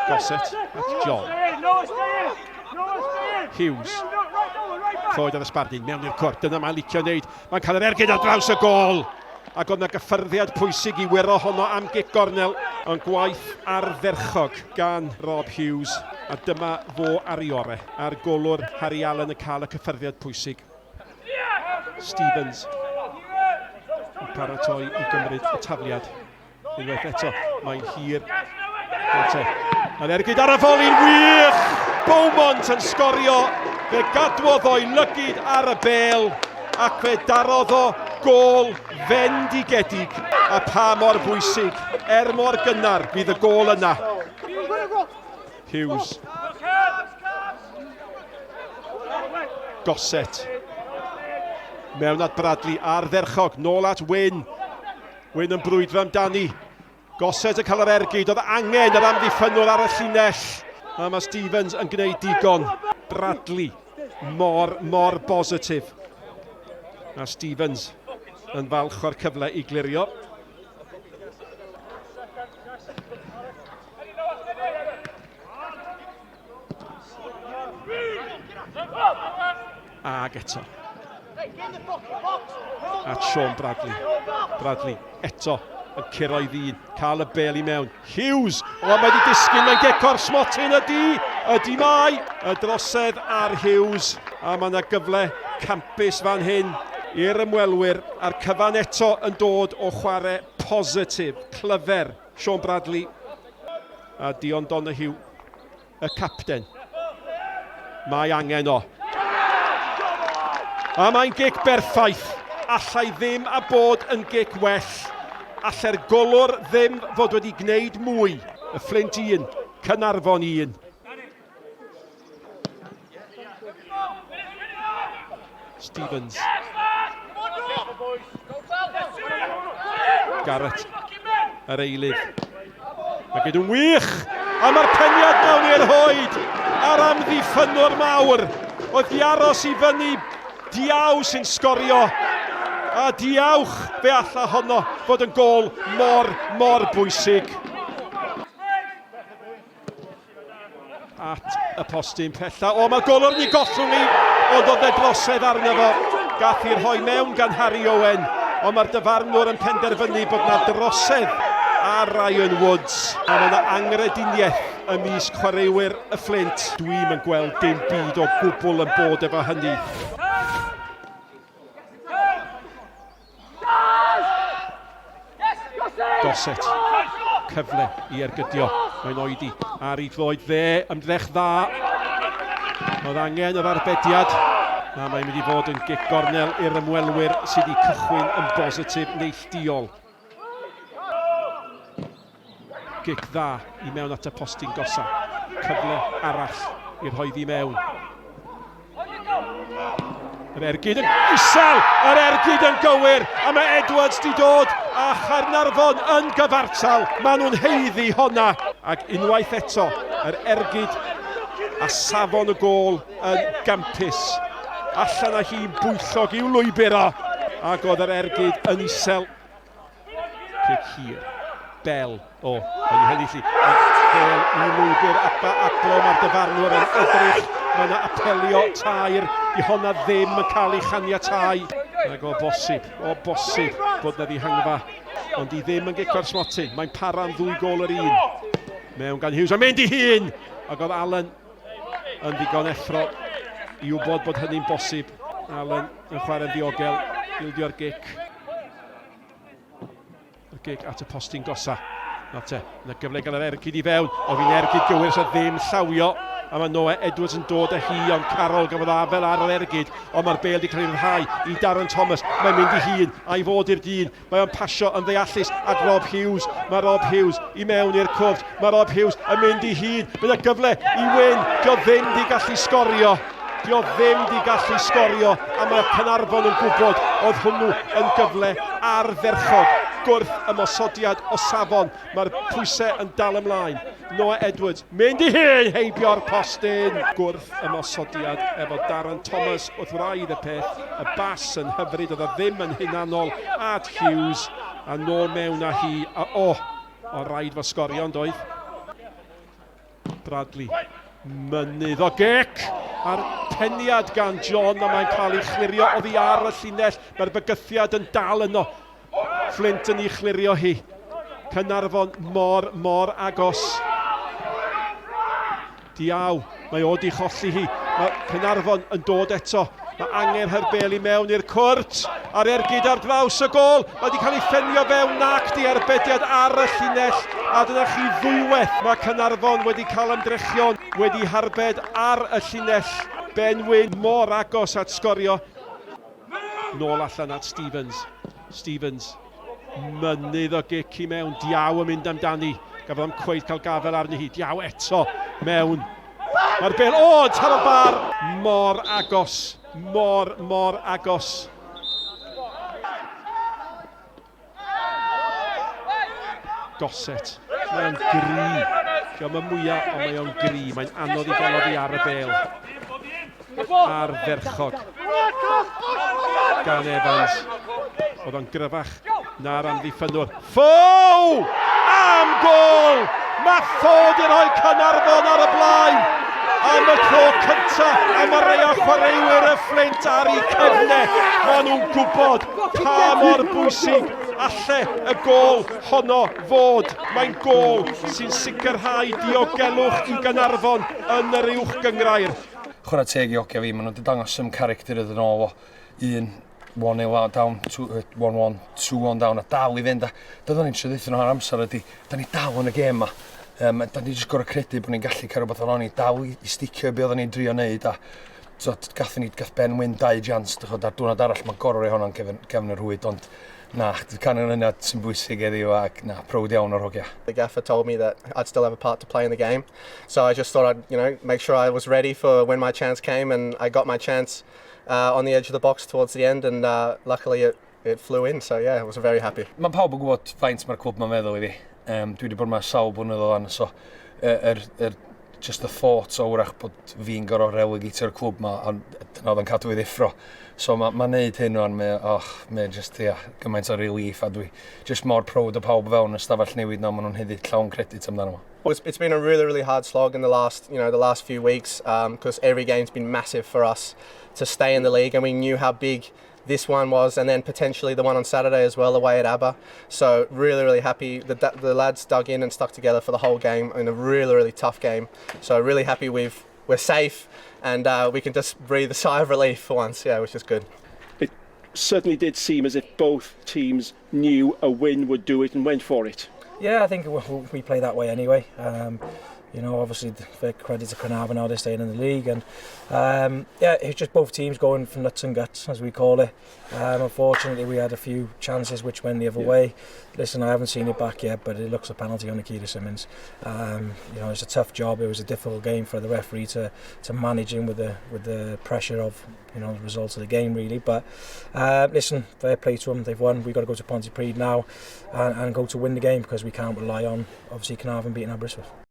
Gossett, that's John. Hughes. Lloyd ar ysbardyn, mewn i'r cwrt, dyna mae'n licio wneud. Mae'n cael yr ergyd ar draws y gol. Ac oedd yna gyffyrddiad pwysig I wiro honno am gic gornel, ond gwaith ardderchog gan Rob Hughes. A dyma fo ariore a'r golwr Harry Allen yn cael y cyffyrddiad pwysig. Stevens yn paratoi I gymryd y tafliad. Unwaith eto, mae'n hir. A'r ergyd ar y folyn wych! Beaumont yn sgorio. Fe gadwodd o'i lygyd ar y bel ac fe darodd o gol fendigedig. A pa mor bwysig, mor gynnar bydd y gol yna. Hughes. Gossett. Mewn at Bradley ar dderchog, nôl at Wyn. Wyn yn brwydro amdani. Gossett yn cael yr ergyd, oedd angen yr amddiffynwr ar y llinell. A mae Stevens yn gwneud digon. Bradley, mor bositif. A Stevens yn falch o'r cyfle I glirio. Ag eto. At Sean Bradley. Bradley eto yn curo I ddyn, cael y bel I mewn. Hughes, mae wedi disgyn, mae'n gecor smotyn ydy mai. Y drosedd ar Hughes, a mae yna gyfle campus fan hyn i'r ymwelwyr, a'r cyfan eto yn dod o chwarae positif, clyfer, Sean Bradley. A Dion Donahue, y capten. Mae angen o. A mae'n gic berffaith, allai ddim a bod yn gic well. Allai'r golwr ddim fod wedi gwneud mwy. Y Fflint 1, Caernarfon 1. Stevens. Garrett. Yr eilydd. Mae gyd yn wych. A mae'r peniad mewn i'r hoed. A'r amddiffynwr mawr. Oedd I aros I fyny. Diaw sy'n sgorio. A diawch fe alla honno fod yn gol mor bwysig. At y postyn pella. O, mae golwr ni gollwng I, ond oedd e drosedd arno fo. Gath i'r rhoi mewn gan Harry Owen, ond mae'r dyfarnwr yn penderfynu bod yna drosedd ar Ryan Woods. A mae yna angrediniaeth ymysg chwaraewyr y Fflint. Dwi'm yn gweld dim byd o gwbl yn bod efo hynny. Gossett, cyfle I ergydio, mae'n oedi ar I droed fe, ymdrech dda. Oedd angen yr arbediad, a mae'n mynd I fod yn gic gornel i'r ymwelwyr sydd I cychwyn yn bositif neilldiol. Gic dda I mewn at y postyn gosa, cyfle arall i'r hoeddi mewn. Yr ergyd yn isel, yr ergyd yn gywir, a mae Edwards di dod, a Caernarfon yn gyfartal. Maen nhw'n heiddi honna. Ac unwaith eto, yr ergyd a safon y gol yn gampus. Allan â hi'n bwyllog i'w lwybr o. Ac oedd yr ergyd yn isel. Cic hir. Bel. O, yn ei hynny chi. Bel I lwybr Aclo, mae'r dyfarnwr yn edrych. Mae yna apelio tair I honna ddim yn cael ei chaniatáu. Ac o bosib bod na ddihangfa. Ond I ddim yn gicor smotyn. Mae'n para am 2 gol yr 1. Mewn gan Hughes. Mae'n mynd I hun. Ac oedd Allen yn ddigon effro I wybod bod hynny'n bosib. Allen yn chwarae'n ddiogel. Ildio'r gic. Y gic at y postyn gosa. Yna gyfle gael yr ergyd I fewn. O fi'n ergyd gywir sydd ddim llawio. A mae Noah Edwards yn dod â hi, ond Carol gafodd afel ar yr ergyd, ond mae'r bel wedi cael ei rhai I Darren Thomas. Mae'n mynd I hun, a'i fod i'r dyn. Mae o'n pasio yn ddeallus ag Rob Hughes. Mae Rob Hughes I mewn i'r cwrt. Mae Rob Hughes yn mynd I hun. Mae'n gyfle I Wyn. Dio ddim di gallu sgorio. A mae Caernarfon yn gwybod oedd hwnnw yn gyfle ardderchog. Gwrth ymosodiad o safon. Mae'r pwysau yn dal ymlaen. Noah Edwards, mynd I hun, heibio'r postyn. Gwrth ymosodiad efo Darren Thomas wrth wraidd y peth. Y bas yn hyfryd, oedd e ddim yn hunanol. At Hughes, A nôl mewn â hi, o rhaid fo sgorio ond oedd. Bradley, mynydd o gec a'r peniad gan John, a mae'n cael ei chlirio oddi ar y llinell. Mae'r bygythiad yn dal yno. Fflint yn ei chlirio hi. Caernarfon mor agos. Diaw, mae o di cholli hi. Mae Caernarfon yn dod eto. Mae angen Herbeli mewn i'r cwrt. A'r ergyd ar draws y gol. Mae wedi cael ei ffenio fewn nac di arbediad ar y llinell. A dyna chi ddwywaith. Mae Caernarfon wedi cael ymdrechion. Wedi harbed ar y llinell. Benwyn mor agos at sgorio. Nôl allan at Stevens. Stevens. Mynydd o gic i mewn. Diaw yn mynd amdani. Gafodd am cweith cael gafel arni hi. Diaw eto mewn. Mae'r bel tar o bar. Mor agos. Mor agos. Goset. Mae'n gri. Diolch yn mwyaf, ond mae o'n gri. Mae'n anodd i gael oddi ar y bel. Ar ferchog. Gan Evans. Oedd o'n gryfach na'r amddiffynwr. Ffow! Am gol! Mae ffod i roi Caernarfon ar y blaen. Am y tro cynta, a mae rei o chwaraewyr y Fflint ar ei cefnau. Maen nhw'n gwybod pa mor bwysig alle y gol honno fod. Mae'n gol sy'n sicrhau diogelwch i Caernarfon yn yr uwch gyngrair. Chwarae teg i ogia fi, maen nhw wedi dangos some character iddyn nhw o 1-0 down, 1-1, 2-1 down, a dal i fynd. Dyna ni'n trydydd nhw ar amser ydy, da ni dal yn y gêm yma. Da ni jyst gorau credu bod ni'n gallu cael rhywbeth o'n i dal i sticio be oedden ni'n drio wneud, a gath Benwyn 2 jans, ar diwrnod arall mae gorau hwnna'n gefn yr hwyd, ond na, canlyniad sy'n bwysig eddi o, ac na, prowd iawn o'r hogia. The gaffer told me that I'd still have a part to play in the game, so I just thought I'd make sure I was ready for when my chance came, and I got my chance on the edge of the box towards the end, and luckily it flew in, so yeah, I was very happy. Mae pawb yn gwybod faint mae'r clwb mae'n meddwl i fi. Dwi wedi bod yma sawl blynedd o fan, so just the thought o wrach bod fi'n gorau relegitio'r clwb ma, a dyna oedd yn cadw i ddiffro. So mae'n neud hyn o'n, mae'n just, gymaint o relief, a dwi just mor proud o pawb fewn y stafell newid na, maen nhw'n hyddi llawn credit amdano. Well, it's been a really hard slog in the last few weeks, because every game's been massive for us to stay in the league, and we knew how big this one was, and then potentially the one on Saturday as well, away at ABBA. So really happy that the lads dug in and stuck together for the whole game in a really tough game. So really happy we're safe, and we can just breathe a sigh of relief for once, which is good. It certainly did seem as if both teams knew a win would do it and went for it. Yeah, I think we play that way anyway. Obviously, the credit to Caernarfon now, they're staying in the league, and it's just both teams going for nuts and guts, as we call it. Unfortunately, we had a few chances which went the other way. Listen, I haven't seen it back yet, but it looks a penalty on Akira Simmons. It's a tough job. It was a difficult game for the referee to manage him with the pressure of the results of the game, really. But listen, fair play to them. They've won. We've got to go to Pontypridd now and go to win the game, because we can't rely on obviously Caernarfon beating Aberystwyth.